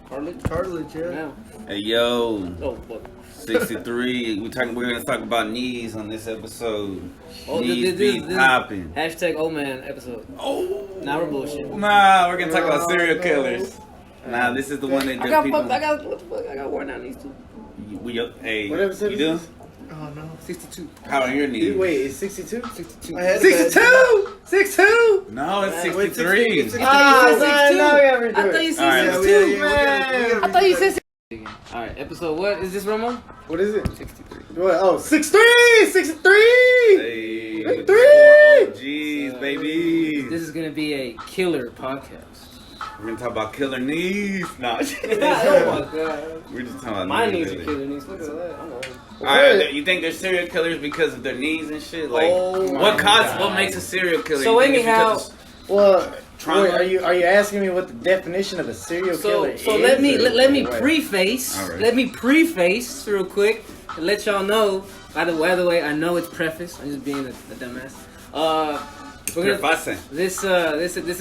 Cartilage, yeah. Now. Hey yo, Oh, what? 63. We're gonna talk about knees on this episode. Oh, Knees be popping. Hashtag old man episode. Oh, Now we're bullshit. Nah, we're gonna talk about serial killers. Nah, this is the one that I got people. I got worn out knees too. Hey, What episode you is do? this? Oh no. 62. How are your knees? Wait, it's 62? 62. I had 62! 62! No, it's Wait, 63. 63. Ah, said sorry, 62. now we gotta redo I it. thought you said Alright. 62, we man. gotta I thought you redo said 62. Alright, episode what? Is this Romo? What is it? 63. What? Oh, 63! 63! Hey, Three. four OGs, baby. This is gonna be a killer podcast. We're gonna talk about killer knees. Nah, Oh my god. we're just talking about My knees. knees are really. killer knees. Look at that. I'm old. Alright, you think they're serial killers because of their knees and shit? Like, Oh my what causes? God. What makes a serial killer? So You think it's anyhow- because Well, Trauma? wait, are you asking me what the definition of a serial killer is? So let me or me what? preface. All right. Let me preface real quick and let y'all know. By the way, I know it's preface. I'm just being a dumbass. We're gonna, Prefacing. this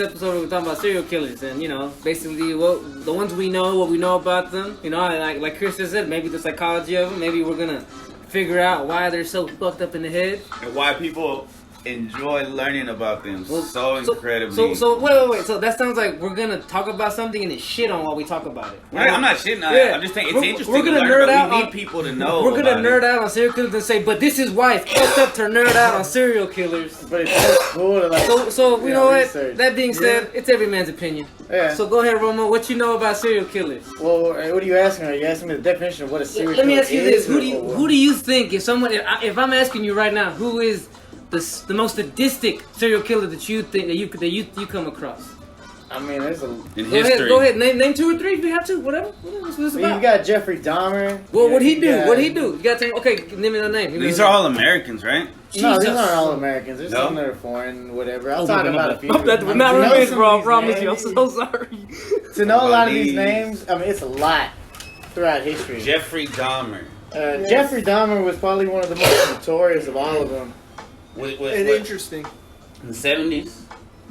episode we're talking about serial killers and basically what the ones we know, what we know about them. Like Chris just said, maybe the psychology of them. Maybe we're gonna figure out why they're so fucked up in the head. And why people enjoy learning about them Well, so incredibly. So wait. So that sounds like we're gonna talk about something and then shit on while we talk about it. I'm not shitting on it. Yeah. I'm just saying it's We're interesting gonna to nerd learn, out but we on- need people to know. We're gonna about nerd it. out on serial killers and say, but this is why it's fucked up to nerd out on serial killers. But it's so cool to like. So you know what? research. That being said, it's every man's opinion. Yeah. So go ahead, Romo. What you know about serial killers? Well, what are you asking? Are you asking me the definition of what a serial Let me killer ask you is? this: who do you think if I'm asking you right now, who is the most sadistic serial killer that you think that you come across? I mean, there's a. In Go history. ahead. Name 2 or 3 if you have to. Whatever. What's this You about? got Jeffrey Dahmer. Well, what'd he You do? got- What'd he do? You gotta take. Okay, name me the name. Give me These the are name. all Americans, right? No, these Jesus. aren't all Americans. There's No? some that are foreign, whatever. I'll Oh, talk my about bad. a few. Hope that was To not know revenge, some bro. I of promise these you. I'm names- so sorry. To know a lot of these These- names, I mean, it's a lot throughout history. Jeffrey Dahmer. Jeffrey Dahmer was probably one of the most notorious of all of them. And interesting. In the 70s.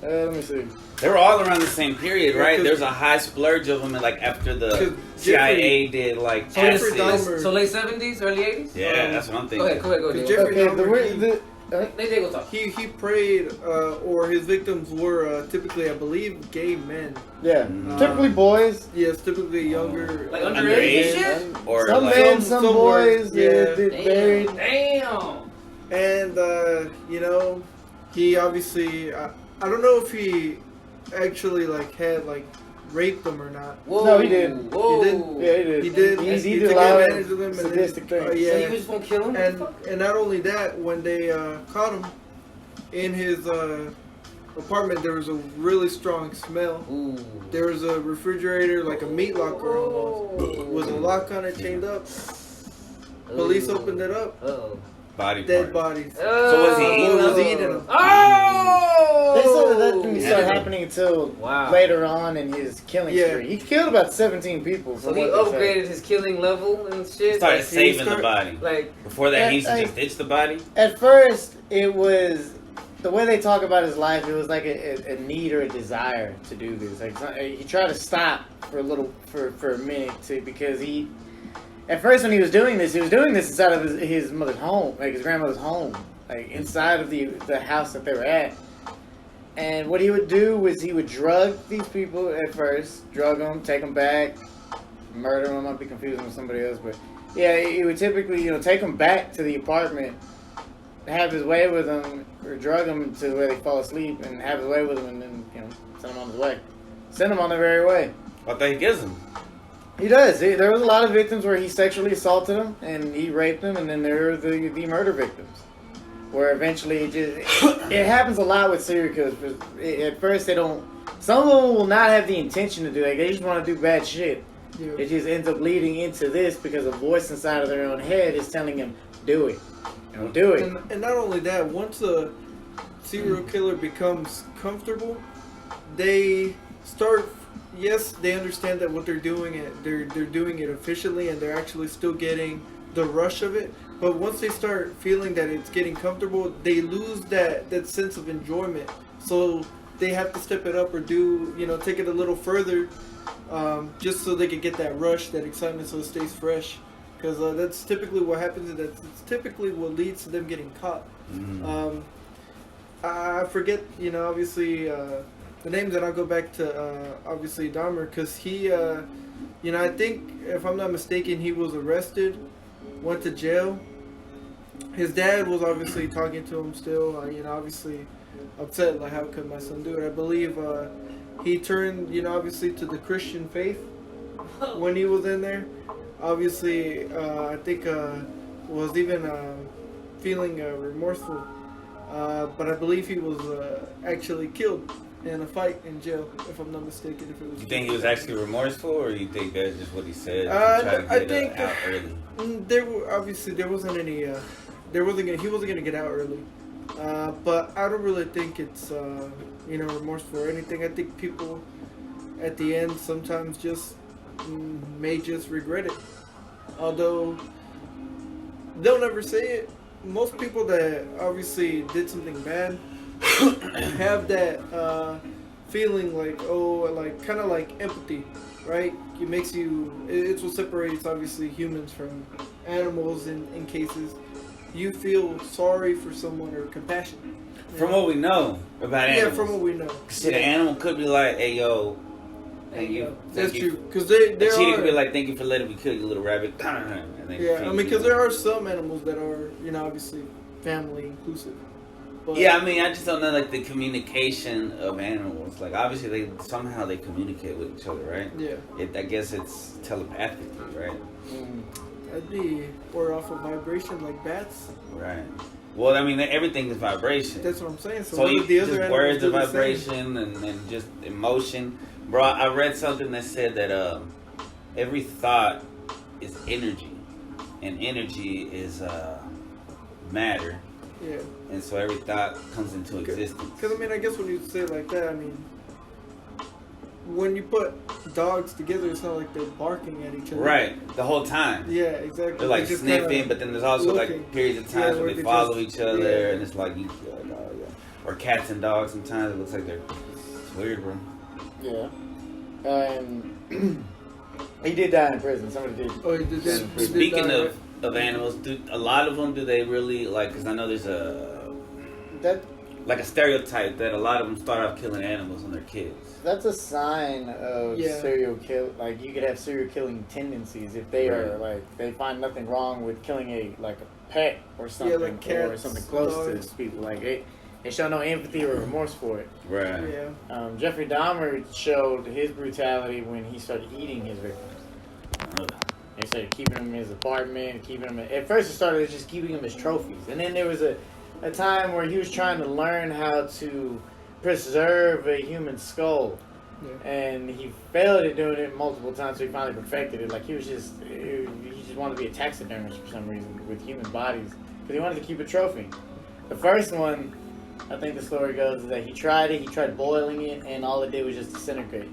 Let me see. They were all around the same period, Yeah, right? 'cause- There's a high splurge of them, like after the 'Cause CIA did like Jeffrey acid. Dahmer- So late 70s, early 80s? Yeah, that's what I'm Go thinking. ahead, go ahead. Because Diego. Jeffrey Okay, Dahmer, They go talk. he preyed, or his victims were typically, I believe, gay men. yeah, Mm. typically boys. Yes, typically younger. Like Underage? underage shit? Or Some like, men, some some were, boys. yeah. They married. Damn. And, he obviously, I don't know if he actually, had, raped them or not. Whoa. No, he didn't. Whoa. He didn't. Yeah, he did. He did. He took did a lot advantage of them. of And sadistic then, things. yeah. So you just gonna kill him? And not only that, when they caught him in his apartment, there was a really strong smell. Ooh. There was a refrigerator, like a meat locker almost. Was a lock on it, chained up. Police opened it up. Uh-oh. body Dead parts. bodies. So was he eating Was them? eating them. Oh! They said that didn't Yeah. start happening until Wow. later on in his killing Yeah. spree. He killed about 17 people. So from he what they say. upgraded his killing level and shit. Started Like, saving the body. Like, Before that, he used to Yeah, just ditch the body. At first, it was the way they talk about his life. It was like a need or a desire to do this. Like he tried to stop for a little, for a minute, because he. At first, when he was doing this inside of his mother's home, like his grandmother's home, like inside of the house that they were at. And what he would do was he would drug these people at first, drug them, take them back, murder them. I might be confusing with somebody else, but yeah, he would typically take them back to the apartment, have his way with them, or drug them to where they fall asleep, and have his way with them, and then send them on his way, send them on their very way. What they gives him? He does. There was a lot of victims where he sexually assaulted them and he raped them, and then there are the murder victims, where eventually it happens a lot with serial killers. At first, they don't. Some of them will not have the intention to do it. They just want to do bad shit. Yeah. It just ends up leading into this because a voice inside of their own head is telling them, "Do it, do it." And not only that, once a serial killer becomes comfortable, they start. Yes, they understand that what they're doing, they're doing it efficiently, and they're actually still getting the rush of it. But once they start feeling that it's getting comfortable, they lose that sense of enjoyment. So they have to step it up or take it a little further just so they could get that rush, that excitement, so it stays fresh. Because that's typically what happens. That's typically what leads to them getting caught. Mm-hmm. I forget, obviously the names, and I'll go back to obviously Dahmer, because he, I think if I'm not mistaken, he was arrested, went to jail. His dad was obviously talking to him still, obviously upset, like, how could my son do it? I believe he turned, obviously to the Christian faith when he was in there. Obviously, I think was even feeling remorseful, but I believe he was actually killed in a fight in jail, if I'm not mistaken. If it was, You think he was actually remorseful, or you think that's just what he said? To try to I get think out early? there wasn't any. He wasn't gonna get out early, but I don't really think it's remorseful or anything. I think people at the end sometimes just may just regret it, although they'll never say it. Most people that obviously did something bad have that feeling, like, kind of like empathy, right? It makes you. It's what separates obviously humans from animals in cases. You feel sorry for someone or compassion. From what we know about animals. Yeah, from what we know. Shit, an animal could be like, "Hey, yo, thank you." That's thank you. true. Because they A cheetah are. could be like, "Thank you for letting me kill you, little rabbit." And they Yeah, feed I mean, you. because there are some animals that are, obviously family inclusive. But, Yeah, I mean, I just don't know, like, the communication of animals. Like, obviously, they somehow they communicate with each other, right? Yeah, I guess it's telepathically, right? I'd be or off of vibration like bats. Right. Well, I mean, everything is vibration. That's what I'm saying. So, So what you would the other just animals words do of the same? vibration and just emotion, bro. I read something that said that every thought is energy, and energy is matter, Yeah. and so every thought comes into existence. Because, I mean, I guess when you say it like that, I mean, when you put dogs together, it's not like they're barking at each other. Right, the whole time. Yeah, exactly. They're like just sniffing, kinda but then there's also looking. like periods of Yeah, times where where they they follow just- each other, yeah. and it's like you feel like, oh yeah. Or cats and dogs. Sometimes it looks like they're it's weird, bro. Yeah. He did die in prison. Somebody did. Oh, he did Speaking die, of animals, do a lot of them, do they really like? Because I know there's That a stereotype that a lot of them start off killing animals when they're kids. that's a sign of Yeah. serial kill. Like, you could have serial killing tendencies if they are Right. like, they find nothing wrong with killing a pet or something, like or cats, something close dogs. to people. Like, they show no empathy or remorse for it. Right. Yeah. Jeffrey Dahmer showed his brutality when he started eating his victims. They started keeping him in his apartment, keeping him. At first, it started as just keeping him as trophies, and then there was a time where he was trying to learn how to preserve a human skull, Yeah. and he failed at doing it multiple times. So he finally perfected it. Like, he just wanted to be a taxidermist for some reason with human bodies because he wanted to keep a trophy. The first one, I think the story goes, is that he tried it. He tried boiling it, and all it did was just disintegrate.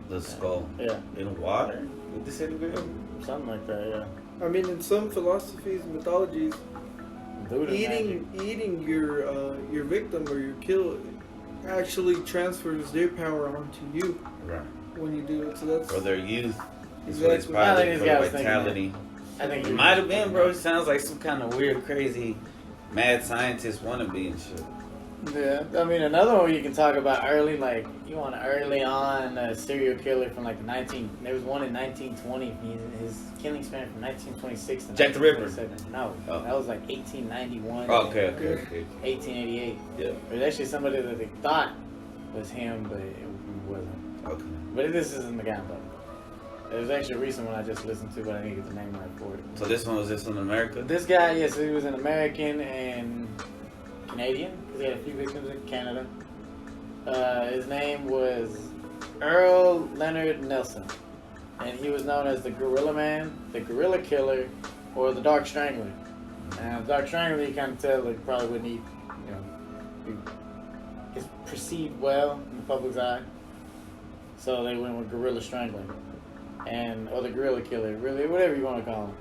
The skull Yeah, in water with disintegrate. something like that. Yeah. I mean, in some philosophies, mythologies, Voodoo magic. eating your victim or your kill actually transfers their power onto you Right. when you do it. So that's For their youth. It's Exactly. what I inspired think them this for guy their was thinking vitality. I think It might have been, bro. It sounds like some kind of weird, crazy, mad scientist wannabe and shit. Yeah, I mean, another one you can talk about early, like, you want early on a serial killer from like there was one in 1920. His killing span from 1926 to Jack the Ripper. 1927. No, Oh. that was like 1891. Okay. 1888. Yeah. It was actually somebody that they thought was him, but it wasn't. Okay. But this isn't the guy, though. It was actually a recent one I just listened to, but I didn't get the name right for it. So was this in America? This guy, yes, he was an American and Canadian, because he had a few victims in Canada. His name was Earl Leonard Nelson, and he was known as the Gorilla Man, the Gorilla Killer, or the Dark Strangler. And the Dark Strangler, you kind of tell, like, probably wouldn't eat, is perceived well in the public's eye. So they went with Gorilla Strangler, or the Gorilla Killer, really, whatever you want to call him.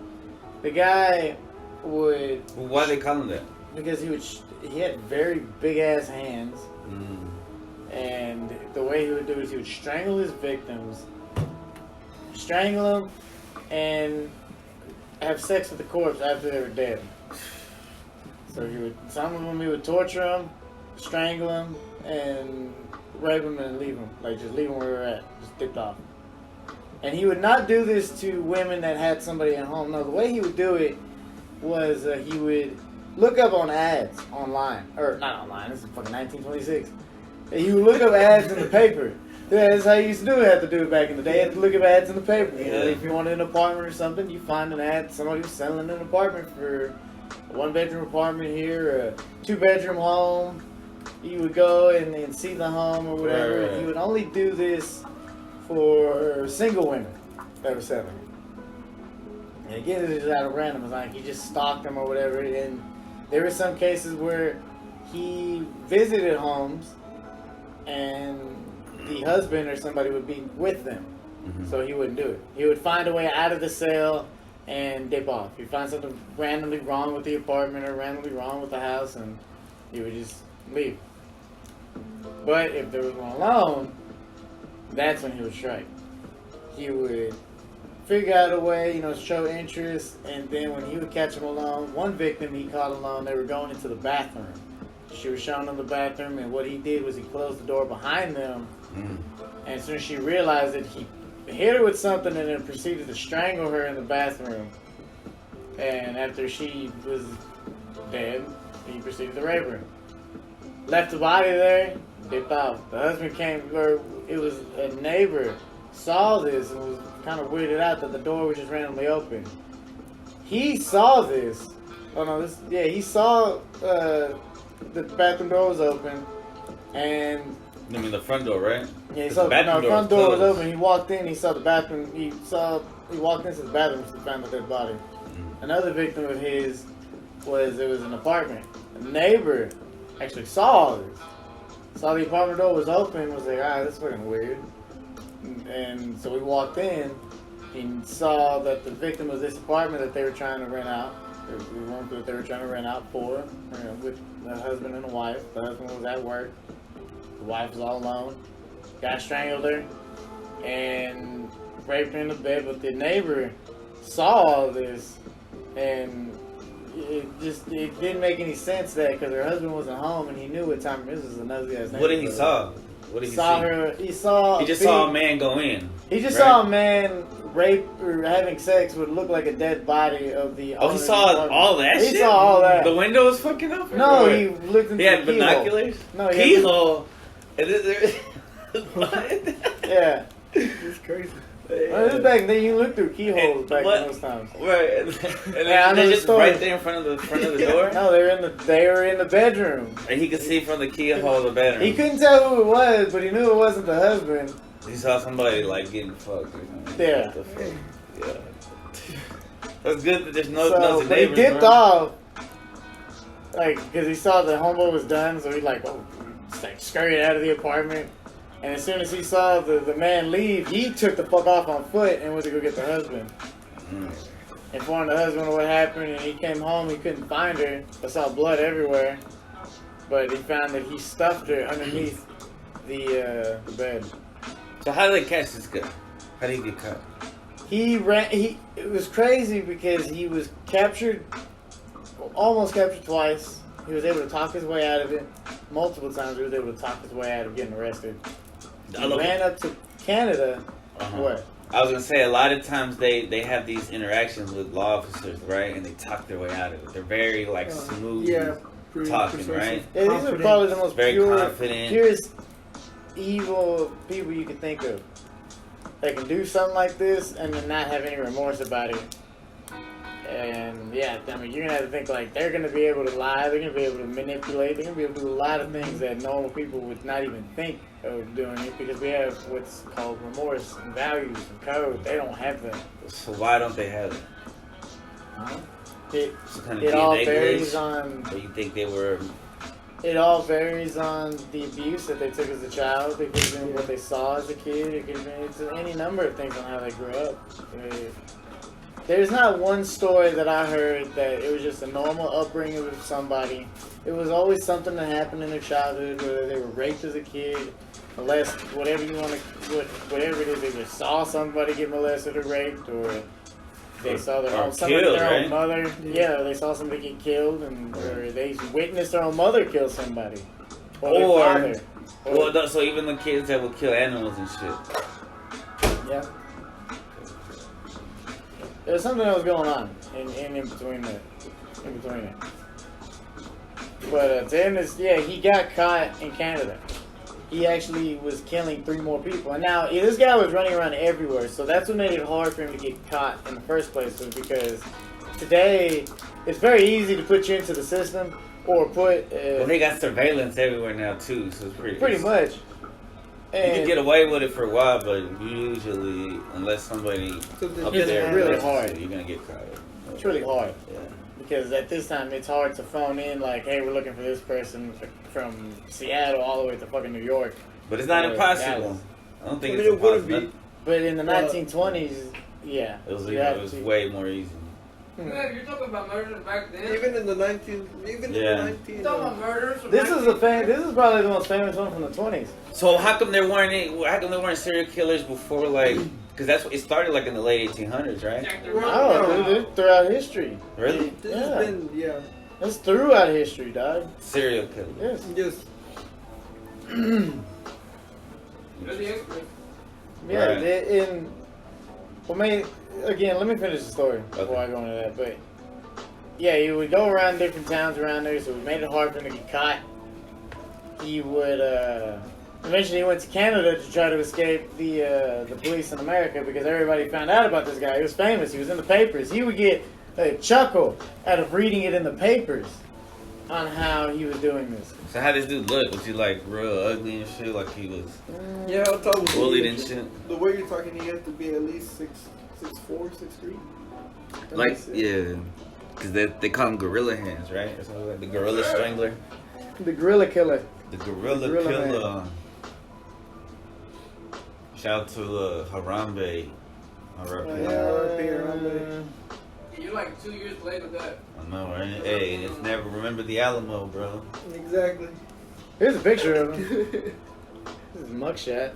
The guy would, Well, why they call him that? because he had very big ass hands, and the way he would do it is he would strangle his victims, strangle them and have sex with the corpse after they were dead. So some of them he would torture them, strangle them, and rape them and leave them. Like just leave them where they're at, just dipped off. And he would not do this to women that had somebody at home. No, the way he would do it was he would look up on ads online, or not online. This is fucking 1926. He would look up ads in the paper. Yeah, that's how you used to do it. Had to do it back in the day. You had to look up ads in the paper. You know, if you wanted an apartment or something, you find an ad. Somebody was selling an apartment for a 1-bedroom apartment here, a 2-bedroom home. You would go and see the home or whatever. Right. He would only do this for single women that were selling it. And again, this is out of random. It's like he just stalked them or whatever. And there were some cases where he visited homes and the husband or somebody would be with them. Mhm. So he wouldn't do it. He would find a way out of the sale and dip off. He'd find something randomly wrong with the apartment or randomly wrong with the house and he would just leave. But if there was one alone, that's when he would strike. He would figure out a way, show interest, and then when he would catch him alone, one victim he caught alone, they were going into the bathroom. She was showing him the bathroom, and what he did was he closed the door behind them, and as soon as she realized it, he hit her with something and then proceeded to strangle her in the bathroom. And after she was dead, he proceeded to rape her. Left the body there, dipped out. The husband came, or it was a neighbor, saw this and was kind of weirded out that the door was just randomly open. He saw this. He saw the bathroom door was open, and I mean the front door, right? yeah, he 'Cause saw the bathroom the front door was closed. open. He walked in, he saw the bathroom. He walked into the bathroom to find the dead body. Another victim of his was an apartment. A neighbor actually saw this. Saw the apartment door was open. Was like, that's fucking weird. And so we walked in and saw that the victim was this apartment that they were trying to rent out. The room that they were trying to rent out for, with the husband and the wife. The husband was at work. The wife was all alone. Guy strangled her and raped her in the bed. But the neighbor saw all this, and it didn't make any sense that because her husband wasn't home and he knew what time this was an ugly ass neighbor. What did he saw? What did he saw see? her. He saw. He just saw a man go in. He just right? saw a man rape or having sex with looked like a dead body of the. Oh, owner he of the saw apartment. all that He shit? saw all that. The window was fucking open? No, Or- he looked into He had the keyhole. binoculars? No, he had Keyhole? And then what? Yeah. It's crazy. Well, this is back then. You look through keyholes back What? in those times. Right. And Yeah, I know they're the just story. right there in front of the door? No, they were in the bedroom. And he could see from the keyhole of the bedroom. He couldn't tell who it was, but he knew it wasn't the husband. He saw somebody like getting fucked or something. Yeah. What the fuck? Yeah. That's good that there's no So, but he neighbors, dipped bro. off, because he saw the homeboy was done, so he scurried out of the apartment. And as soon as he saw the man leave, he took the fuck off on foot and went to go get the husband. Informed the husband of what happened, and he came home, he couldn't find her, but saw blood everywhere. But he found that he stuffed her underneath the bed. So how did they catch this guy? How did he get caught? It was crazy because he was almost captured twice. He was able to talk his way out of it. Multiple times he was able to talk his way out of getting arrested. He ran up to Canada. What? I was gonna say a lot of times they have these interactions with law officers, right? And they talk their way out of it. They're very smooth. Yeah, pretty Talking, persuasive. right? Yeah, these are Confident. probably the most Very confident. purest evil people you could think of. They can do something like this and then not have any remorse about it. And yeah, I mean, you're gonna have to think they're gonna be able to lie, they're gonna be able to manipulate, they're gonna be able to do a lot of things that normal people would not even think of doing it because we have what's called remorse and values and code. They don't have that. So why don't they have it? It, Some kind of it all DNA varies glitch? on. Or you think they were? It all varies on the abuse that they took as a child. It could have been what they saw as a kid. It could have been it's any number of things on how they grew up. There's not one story that I heard that it was just a normal upbringing with somebody. It was always something that happened in their childhood, whether they were raped as a kid, molest, whatever you want to, whatever it is, they just saw somebody get molested or raped, or they saw their Or own, somebody, killed, their right? own mother. Yeah, they saw somebody get killed, and or they witnessed their own mother kill somebody, their Or- father. Well, so even the kids that would kill animals and shit. Yeah. There's something that was going on in between it. But to end this, yeah, he got caught in Canada. He actually was killing 3 more people. And now, this guy was running around everywhere, so that's what made it hard for him to get caught in the first place, was because today, it's very easy to put you into the system, or put... Well, they got surveillance everywhere now too, so it's pretty much. You can get away with it for a while, but usually, unless somebody up It's there really arrests you, hard. you're gonna get caught. It's really hard. Yeah. Because at this time, it's hard to phone in, like, hey, we're looking for this person from Seattle all the way to fucking New York. But it's not Yeah, impossible. Dallas. I don't think I mean, it's it wouldn't impossible. be. But in the Well, 1920s, yeah. It was, you have it was to- way more easy. Yeah, you're talking about murders back then. Even in the 19, even in Yeah. the 19. You're talking about murders. This is probably the most famous one from the 20s. So how come there weren't serial killers before, like, because that's what it started like in the late 1800s, right? Jack the Well, Ripper. Oh, dude, it's throughout history. Really? This Yeah. has been, yeah. It's throughout history, dog. Serial killers. Yes. Just You're the expert. Yeah, Right. again, let me finish the story before Okay. I go into that. But yeah, he would go around different towns around there, so it made it hard for him to get caught. He would eventually he went to Canada to try to escape the police in America, because everybody found out about this guy. He was famous. He was in the papers. He would get a chuckle out of reading it in the papers on how he was doing this. So how this dude look? Was he like real ugly and shit? Like he was yeah, I'll tell you. bullied and shit? The way you're talking, he had to be at least 6'4", 6'3". Like, yeah. Because they call him gorilla hands, right? Or something like the gorilla strangler. The gorilla killer. The gorilla Gorilla killer. Shout out to Harambe. Yeah. You're like 2 years late with that. I know, right? Hey, it's never remember the Alamo, bro. Exactly. Here's a picture of him. This is a mugshot.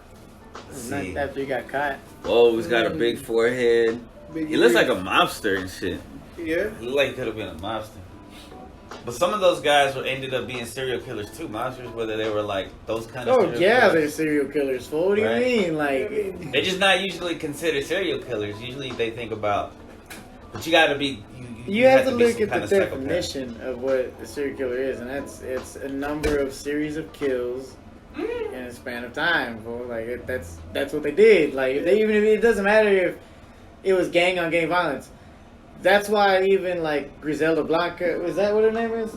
Let's see. After he got caught. Oh, he's got a big forehead. Big He looks like ears. a mobster and shit. Yeah. He looked like he could have been a mobster. But some of those guys ended up being serial killers too. Mobsters, whether they were like those kind of Oh serial yeah, they're killers. serial killers. Fool. What do you Right. mean? Like, They're just not usually considered serial killers. Usually they think about, but you gotta be. you have to be look some at the kind of psychopath. definition of what a serial killer is, and it's a number of series of kills in a span of time. Fool. Like that's what they did. Like even if it doesn't matter if it was gang on gang violence. That's why even like Griselda Blanca, was that what her name is?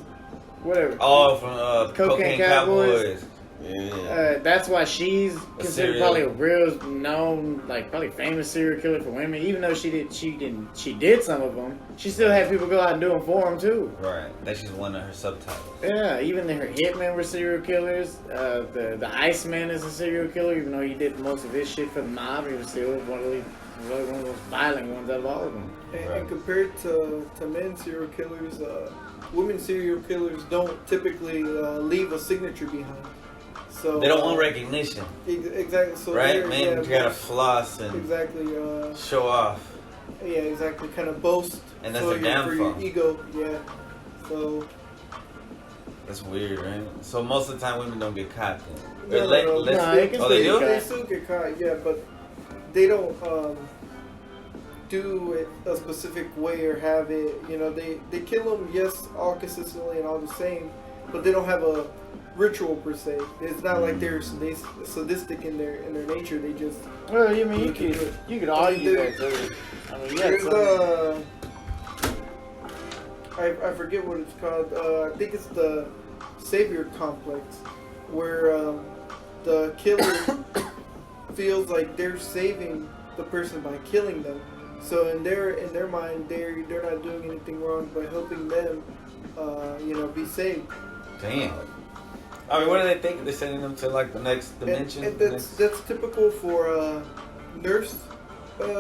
Whatever. Oh, from Cocaine Cocaine Cowboys. Cowboys. Yeah. That's why she's considered serial- probably a real known, like probably famous serial killer for women. Even though she did some of them, she still had people go out and do them for them too. Right. That's just one of her subtitles. Yeah, even her hitmen were serial killers. The Iceman is a serial killer, even though he did most of his shit for the mob. He was still one of the most violent ones out of all of them. And compared to men serial killers, women serial killers don't typically leave a signature behind. So They don't want recognition, exactly. So right? they're- Man, yeah, you gotta floss and exactly. show off. Yeah, exactly. Kind of boast. And that's for their your, for your downfall. ego. Yeah. So That's weird, right? So most of the time women don't get caught then. No, Or let- no, no. let's- No, they can oh, they still do? get they still get caught. Yeah, but they don't do it a specific way or have it. You know, they kill them. Yes, all consistently and all the same, but they don't have a ritual per se. It's not like they're sadistic in their nature. They just Well, I mean, you could argue that too. I mean, yeah. there's I forget what it's called. I think it's the savior complex, where the killer feels like they're saving the person by killing them. So in their mind, they're not doing anything wrong by helping them, be saved. Damn. I mean, what do they think? They're sending them to like the next dimension? And the that's next- typical for nurse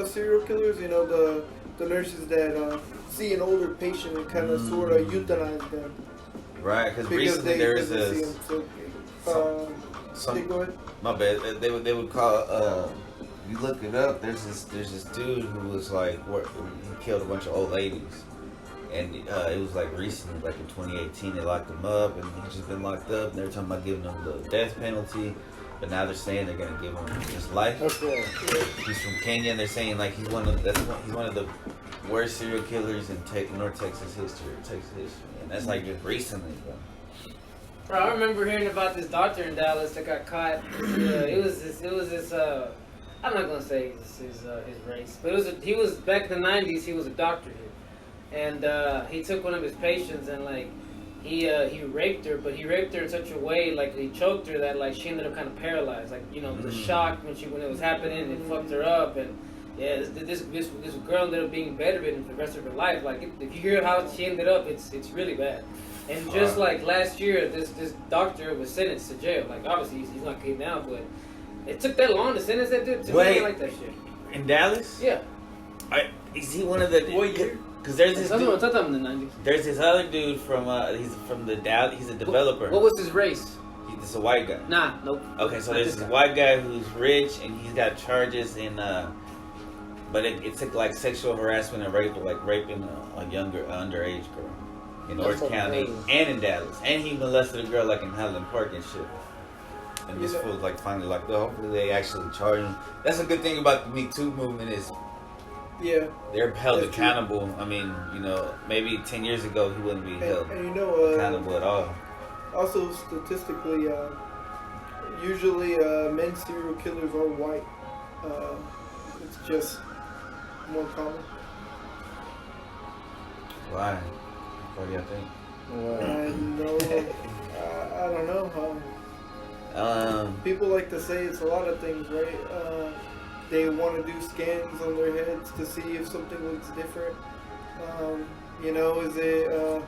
serial killers. You know, the nurses that see an older patient and kind of sort of euthanize them Right, because because recently there is doesn't see a. them. So, Okay, go ahead. My bad. They would call. You look it up. There's this dude who was like he killed a bunch of old ladies, and it was like recently, like in 2018, they locked him up, and he's just been locked up. And they're talking about giving him the death penalty, but now they're saying they're gonna give him just life. Okay. He's from Kenya, and they're saying like he's one of the worst serial killers in North Texas history, and that's like just recently, bro. Bro, I remember hearing about this doctor in Dallas that got caught. It was this. I'm not gonna say his race, but he was back in the '90s. He was a doctor here, and he took one of his patients and like he raped her, but he raped her in such a way like he choked her that like she ended up kind of paralyzed. Like the shock when it was happening, it fucked her up, and yeah, this girl ended up being bedridden for the rest of her life. Like if you hear how she ended up, it's really bad. And just like last year, this doctor was sentenced to jail. Like obviously he's not getting out, but it took that long to sentence that dude. Wait. I like that shit. In Dallas? Yeah. Is he one of the? What year? Because there's this That's dude, what I'm in the '90s. there's this other dude from he's from the Dallas. He's a developer. What was his race? He's a white guy. Nah, nope. Okay, so Not there's this this guy. white guy who's rich and he's got charges in but it took like sexual harassment and rape, like raping a underage girl in That's Orange County crazy. and in Dallas, and he molested a girl like in Highland Park and shit. And this Yeah. fool's like finally like, hopefully they actually charge him. That's a good thing about the Me Too movement is Yeah. they're held That's true. accountable. I mean, maybe 10 years ago he wouldn't be held And accountable at all. also statistically, usually men serial killers are white. It's just more common. Why? What do you think? I don't know. People like to say it's a lot of things, right? They want to do scans on their heads to see if something looks different. Is it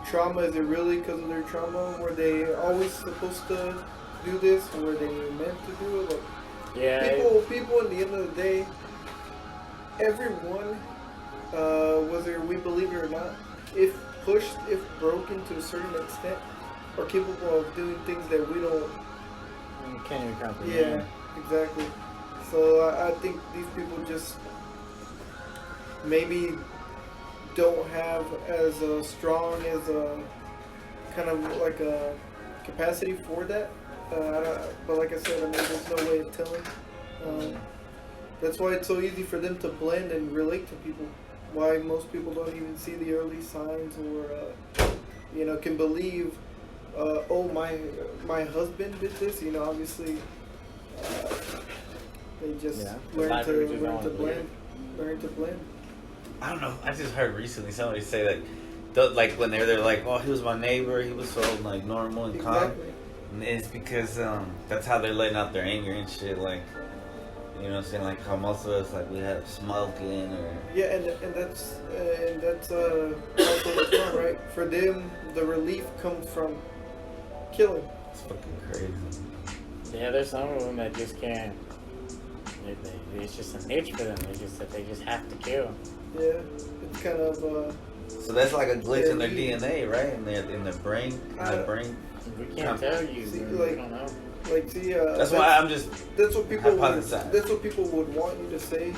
trauma? Is it really because of their trauma? Were they always supposed to do this? Were they meant to do it? Like, Yeah. people at the end of the day, everyone, whether we believe it or not, if pushed, if broken to a certain extent, are capable of doing things that we don't. You can't even Yeah, comprehend. exactly. So I think these people just maybe don't have as strong as a kind of like a capacity for that. But like I said, I mean, there's no way of telling. That's why it's so easy for them to blend and relate to people. Why most people don't even see the early signs or, can believe, my husband did this. Obviously, they just learn to blend. I don't know. I just heard recently somebody say like when they're like, oh, he was my neighbor. He was so like normal and calm. Exactly. And it's because that's how they're letting out their anger and shit. Like, you know what I'm saying? Like how most of us like we have smoking or Yeah, and that's also what's wrong, right? For them, the relief comes from killing. it's fucking crazy. Yeah, there's some of them that just can't. It's just an itch for them. They just have to kill. Yeah, it's kind of So that's like a glitch in their Yeah, DNA, right? In their brain. We can't tell you. See, we like- don't know. like see. That's why I'm just. That's what people. Hypothesize. That's what people would want you to say,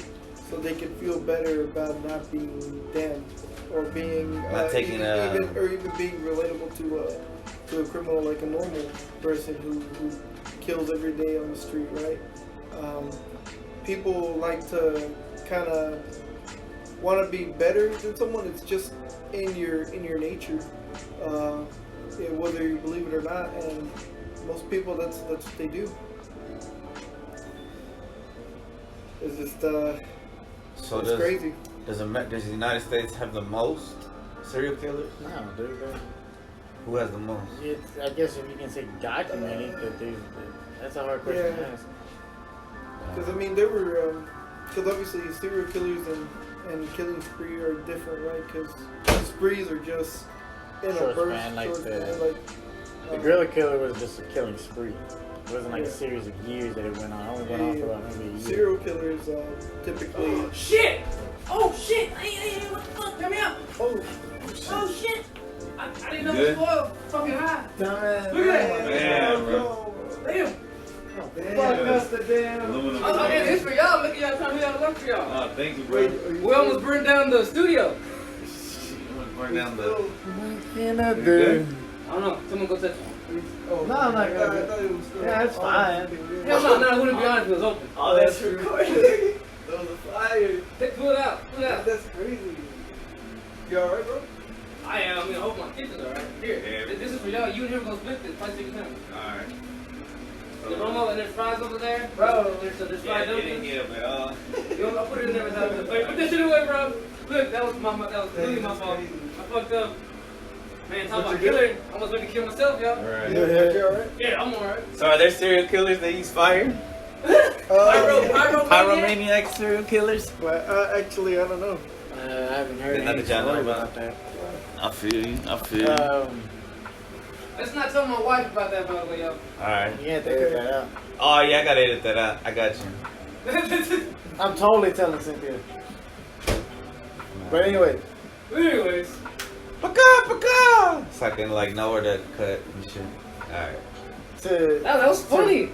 so they can feel better about not being them or being Not taking even being relatable to a criminal like a normal person who kills every day on the street, right? People like to kind of want to be better than someone. It's just in your nature, whether you believe it or not. And most people, that's what they do. It's just So it's crazy. does the United States have the most serial killers? No, dude. Who has the most? I guess if you can say documented, that's a hard question to Yeah. ask. Because I mean, there were because obviously serial killers and killing spree are different, right? Because sprees are just in Short a burst. span, like short the- span, The gorilla killer was just a killing spree. It wasn't like Yeah. a series of years that it went on. It only went on for about maybe a year. serial killers typically. Shit! Oh shit! Hey, what the fuck? Come here! Oh, Oh shit! I didn't know Good? it was fucking high. Dumbass. Look at that. Man, bro. no. Damn! damn. Aluminum Oh, foil. yeah, this for y'all. Look at y'all. Tell me y'all love for y'all. Oh, thank you, bro. Wait, are you We almost burned down the studio. I'm gonna burn down the. What can I You do? I don't know. Someone go touch it. Oh, No, I'm not I gonna. thought it was still. Yeah, it's fine. Hell no, no, I wouldn't be honest if it was open. Oh, that's recorded. That was a fire. Pull it out. Pull it out. That's crazy. You alright, bro? I am. I mean, I hope my kitchen's alright. Here. Yeah. This is for y'all. You and him gonna split this. Price take your time. Alright. The Romo and there's fries over there. Bro, there's Yeah, fries get in open. here, man. I'll put it in there without the Put this shit away, bro. Look, that was really my fault. I fucked up. Man, talking about killer. I almost ready to kill myself, y'all. Alright. You alright? Yeah, I'm alright. So are there serial killers that use fire? Pyromaniac? Pyromaniac serial killers? Well, actually, I don't know. I haven't heard Nothing anything y'all know about about. that. I feel you. I feel you. Let's not tell my wife about that, by the way, y'all. Alright. You have to edit that out. Oh, yeah, I gotta edit that out. I got you. I'm totally telling Cynthia. But anyway, Anyways. Paka! So I can like know where to cut and shit. Alright. to That was funny.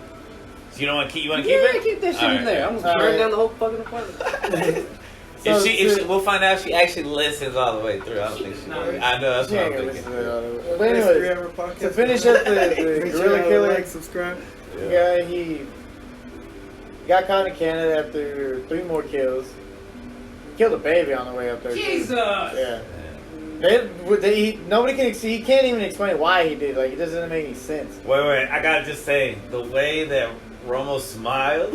So you don't want to keep? You want to Yeah, keep it? keep that shit in Alright. there. I'm gonna Alright. burn down the whole fucking apartment. If she, we'll find out if she actually listens all the way through. I don't think she. Nah. I know that's she what ain't I'm gonna listen thinking. to it all the way. But Next anyway, 3 hour podcast. to finish up the Make gorilla sure y'all killer like, subscribe. guy, he got caught in Canada after 3 more kills. Killed a baby on the way up there. too. Jesus. Yeah. Nobody can. He can't even explain why he did. Like it doesn't make any sense. Wait. I gotta just say the way that Romo smiled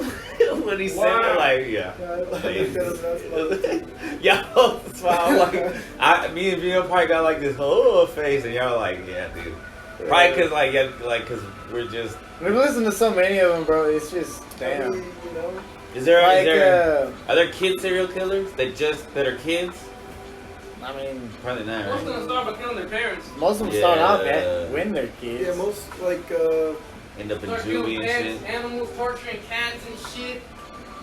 when he said Wow. it, like, yeah. Yeah, I looked at him and I smiled. Y'all smile like me and Vino probably got like this whole face, and y'all like, yeah, dude. Probably because like, yeah, like, cause we're just. We've listened to so many of them, bro. It's just damn. You know, Is there? Like, Are there kid serial killers that are kids? I mean, Probably not. Most of Right? them start by killing their parents. most of them start off Yeah. at when they're kids. yeah, most like End up in Start juvie killing and pets, shit. animals, torturing cats and shit.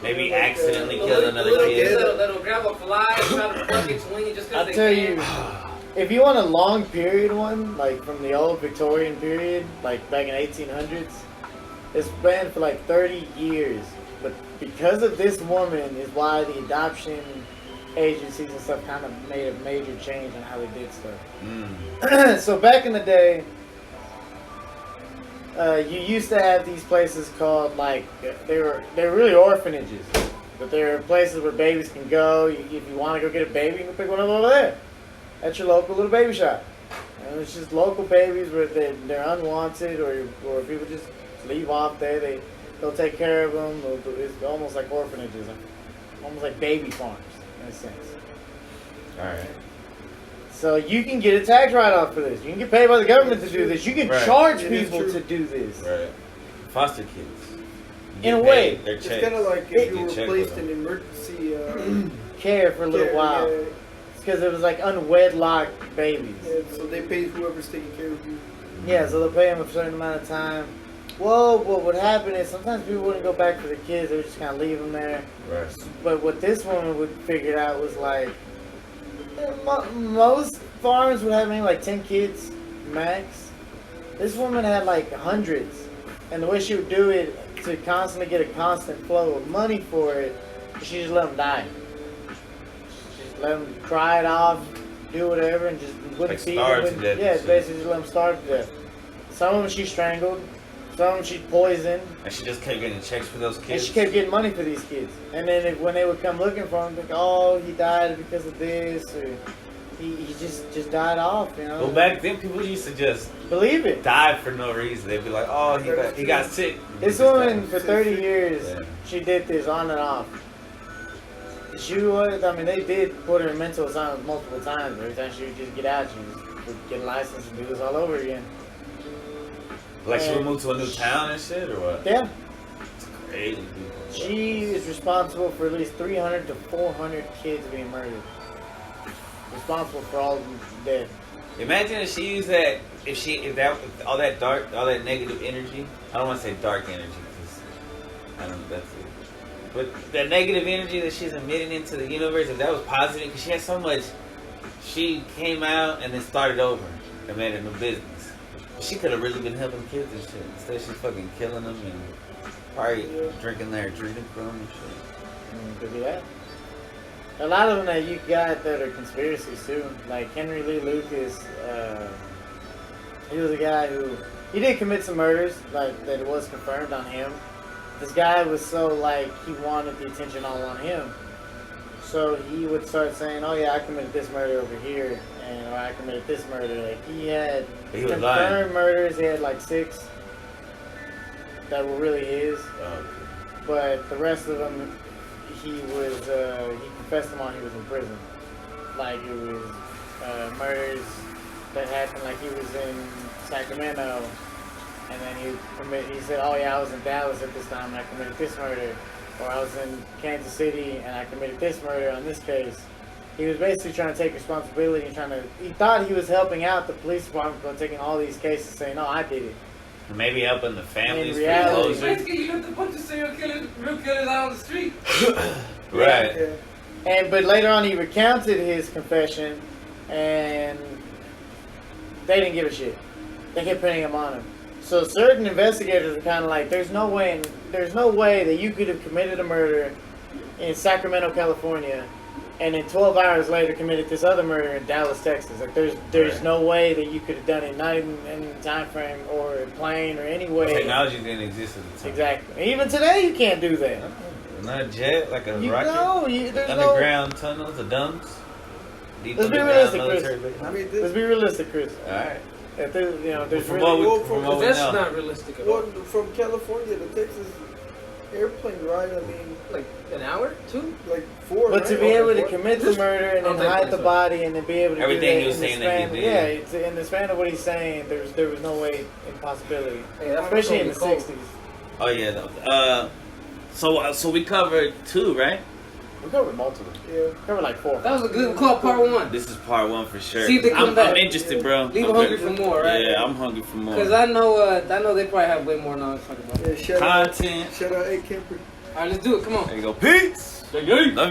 Maybe like, accidentally the killed little- another little kid. kid. That'll grab a fly, try to pluck its wing just I'll because they tell can. you, if you want a long period one, like from the old Victorian period, like back in 1800s, it's been for like 30 years. But because of this woman is why the adoption agencies and stuff kind of made a major change in how they did stuff. So back in the day, you used to have these places called like they were really orphanages, but they were places where babies can go. If you want to go get a baby, you can pick one up over there at your local little baby shop. And it's just local babies where they're unwanted, or people just leave off there. They'll take care of them. It's almost like orphanages, almost like baby farms in a sense. Alright. So you can get a tax write-off for this. You can get paid by the government to do this. You can Right. charge It is people true. to do this. Right. Foster kids. In a Get way. paid, they're it's checked. kind of like It- if you You were check placed with in emergency Care for a little care, while. yeah, Because it was like unwedlocked babies. yeah, so they pay whoever's taking care of you. Yeah, so they'll pay them a certain amount of time. Well, what would happen is sometimes people wouldn't go back for the kids. They would just kind of leave them there. Right. But what this woman would figure out was like, most farms would have maybe like 10 kids max. This woman had like hundreds. And the way she would do it to constantly get a constant flow of money for it, she just let them die. She just let them cry it off, do whatever, and just wouldn't Like feed starve them. to death Yeah, and shit. basically just let them starve to death. Some of them she strangled, some of them she poisoned, And she just kept getting checks for those and kids. she kept getting money for these kids. And then when they would come looking for him, like, oh, he died because of this, or he just died off, you know. Well, back then people used to just Believe it. die for no reason. They'd be like, "Oh, he got sick." This He just woman died. for 30 years, Yeah. she did this on and off. She was, I mean, they did put her in mental asylums multiple times. Every time she would just get out, she would get a license and do this all over again. Like she would move to a new town and shit, or what? Yeah, It's crazy. People. she is responsible for at least 300 to 400 kids being murdered. Responsible for all of them dead. Imagine if she used that, if all that dark, all that negative energy. I don't want to say dark energy because I don't. That's it. But the negative energy that she's emitting into the universe, if that was positive, because she had so much, she came out and then started over and made a new business. She could have really been helping kids and shit. Instead, she's fucking killing them and Probably drinking their adrenochrome and shit. Could be that. A lot of them that you got that are conspiracies too. Like Henry Lee Lucas, he was a guy who he did commit some murders, like that it was confirmed on him. This guy was so like he wanted the attention all on him, so he would start saying, "Oh yeah, I committed this murder over here," and or I committed this murder. Like he had He was confirmed lying. murders. He had like 6 that were really his, but the rest of them he confessed them while he was in prison. Like it was murders that happened. Like he was in Sacramento, and then he said, "Oh yeah, I was in Dallas at this time and I committed this murder," or I was in Kansas City and I committed this murder on this case. He was basically trying to take responsibility and he thought he was helping out the police department by taking all these cases, saying, "No, I did it." Maybe helping the families for reality- closure. Basically, you left a bunch of real killers out on the street. Right. Yeah. But later on, he recounted his confession, and they didn't give a shit. They kept putting him on him. So certain investigators are kind of like, "There's no way that you could have committed a murder in Sacramento, California, and then 12 hours later committed this other murder in Dallas, Texas. Like there's Right. no way that you could have done it, not even in time frame or plane or any way." Technology didn't exist at the time. Exactly. Even today, you can't do that. Not a jet, like a You rocket. know, there's no. Underground tunnels, the dumps. Deep Let's be underground realistic, military Chris. base. I mean, Let's this, be realistic, Chris. Alright. If there's, there's From really, what we, from what we That's know. not realistic at all. one from California to Texas airplane ride. I mean, Like an hour, 2? like 4. but to right? be able to Four. commit the murder and I then don't think hide the that's body and then be able to Everything do he was that saying in that the he span, did. yeah, it's in the span of what he's saying, there was no way impossibility, Hey, that's especially in the cold. 60s. Oh yeah. No. So we covered 2, right? We covered multiple. Yeah. We covered like 4. That was a good call, part 1. This is part 1 for sure. See if they come I'm back. interested, bro. Leave I'm them hungry very- for more, right? Yeah, I'm hungry for more. Because I know they probably have way more knowledge to talk about. Yeah, shout out, Content. shout out A. Kemper. Alright, let's do it. Come on. There you go. Peace. Love y'all.